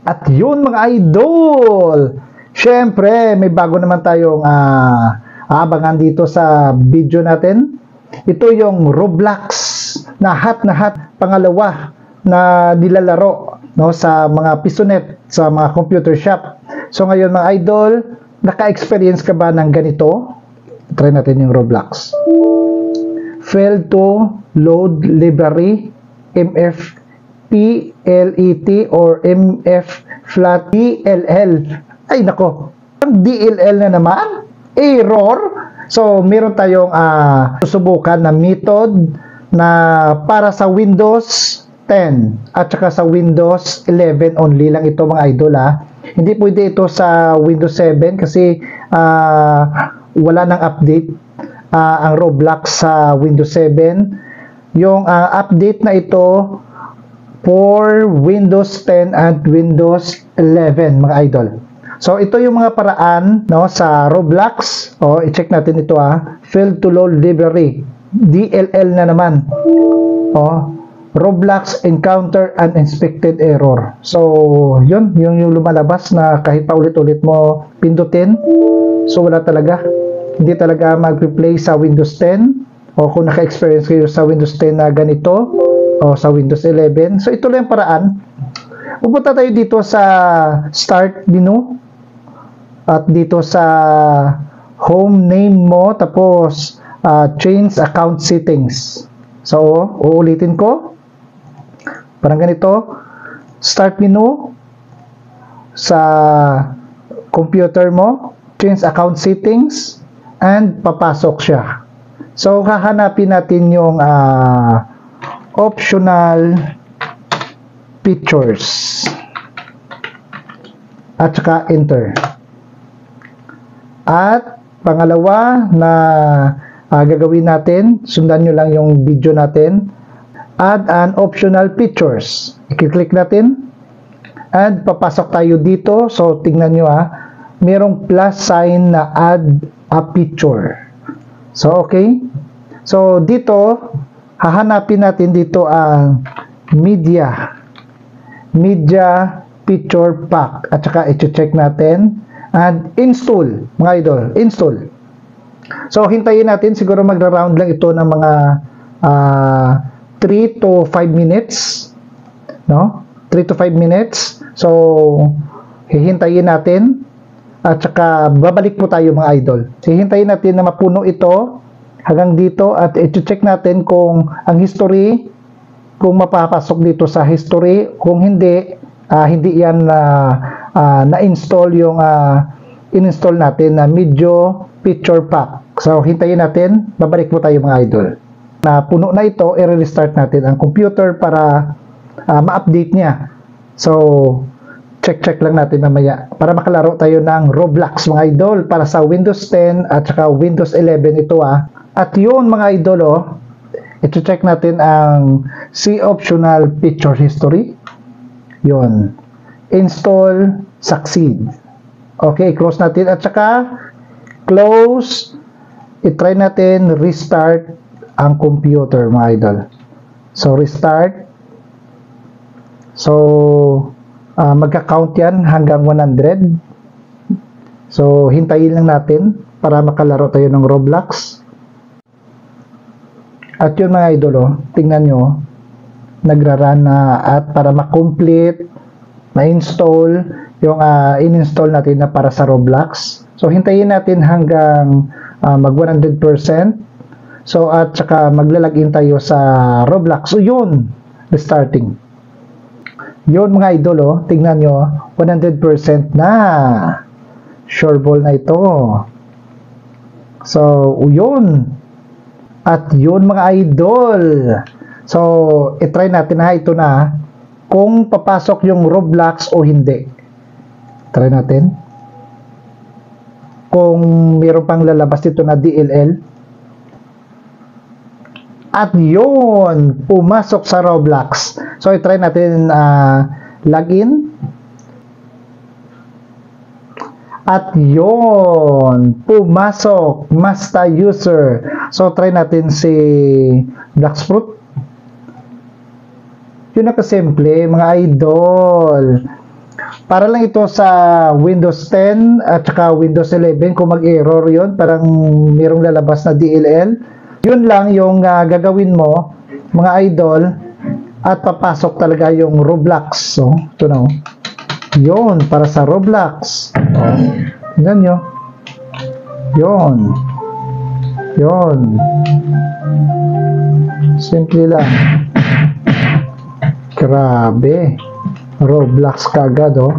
At yun mga idol, syempre may bago naman tayong aabangan dito sa video natin. Ito yung Roblox na hot pangalawa na nilalaro, no, sa mga pisonet, sa mga computer shop. So ngayon mga idol, naka-experience ka ba ng ganito? Try natin yung Roblox. Failed to load library MFPLET or MFFlat DLL. Ay nako, ang DLL na naman, error. So meron tayong susubukan na method na para sa Windows 10 at saka sa Windows 11 only lang ito mga idol Hindi pwede ito sa Windows 7 kasi wala nang update ang Roblox sa Windows 7. Yung update na ito for Windows 10 and Windows 11 mga idol. So ito yung mga paraan, no, sa Roblox. I-check natin ito failed to load library, DLL na naman. Roblox encounter unexpected error. So yun yung lumalabas na kahit paulit-ulit mo pindutin, so wala talaga, hindi talaga mag-replay sa Windows 10 o kung naka-experience kayo sa Windows 10 na ganito o sa Windows 11. So ito lang yung paraan. Pupunta tayo dito sa start menu at dito sa home name mo, tapos change account settings. So uulitin ko, parang ganito, start menu sa computer mo, change account settings, and papasok siya. So hahanapin natin yung optional pictures at saka enter. At pangalawa na gagawin natin, sundan nyo lang yung video natin, add an optional pictures. I-click natin and papasok tayo dito. So tingnan nyo merong plus sign na add a picture. So okay, so dito hahanapin natin dito ang media picture pack at saka i-check natin and install mga idol, install. So hintayin natin, siguro magra-round lang ito ng mga 3 to 5 minutes, no? 3 to 5 minutes. So hihintayin natin at saka babalik po tayo mga idol. Hihintayin natin na mapuno ito hanggang dito at i-check natin kung ang history, kung mapapasok dito sa history. Kung hindi, hindi yan na-install yung in-install natin na Media Picture Pack. So hintayin natin, babalik po tayo mga idol. Na puno na ito, i-restart natin ang computer para ma-update niya. So check lang natin mamaya para makalaro tayo ng Roblox mga idol para sa Windows 10 at saka Windows 11 ito At yun mga idol i-check natin ang see optional picture history. Yun, install succeed. Okay, close natin at saka close. I-try natin restart ang computer mga idol. So restart. So magka-count yan hanggang 100. So hintayin lang natin para makalaro tayo ng Roblox. At yun mga idol tingnan nyo, nagra-run na at para ma-complete, ma-install yung in-install natin na para sa Roblox. So hintayin natin hanggang mag 100%. So at saka maglalagin tayo sa Roblox. So yun, restarting. Yun mga idol tingnan nyo, 100% na. Sure ball na ito. So yun. At yun mga idol. So i-try natin ito na kung papasok yung Roblox o hindi. Try natin. Kung mayroon pang lalabas dito na DLL. At yun, pumasok sa Roblox. So i-try natin login. At yun, pumasok, master user. So try natin si Blacksfruit. Yun na kasimple mga idol. Para lang ito sa Windows 10 at saka Windows 11 kung mag-error yon, parang mayroong lalabas na DLL. Yun lang yung gagawin mo, mga idol, at papasok talaga yung Roblox. So, ito na. Yun, para sa Roblox. Tingnan nyo. Yun. Yun. Simple lang. Grabe. Roblox kagad, oh.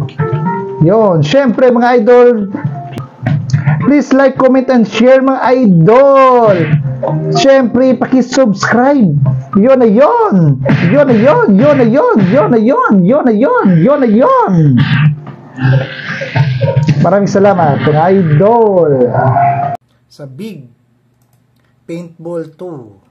Yun. Syempre, mga idol, please like, comment, and share, mga idol. Syempre, pakisubscribe. Yun na yun. Yun na yun. Yun na yun. Yun na yun. Yun na yun. Yun na yun. Maraming salamat, mga idol. Sa Big Paintball 2.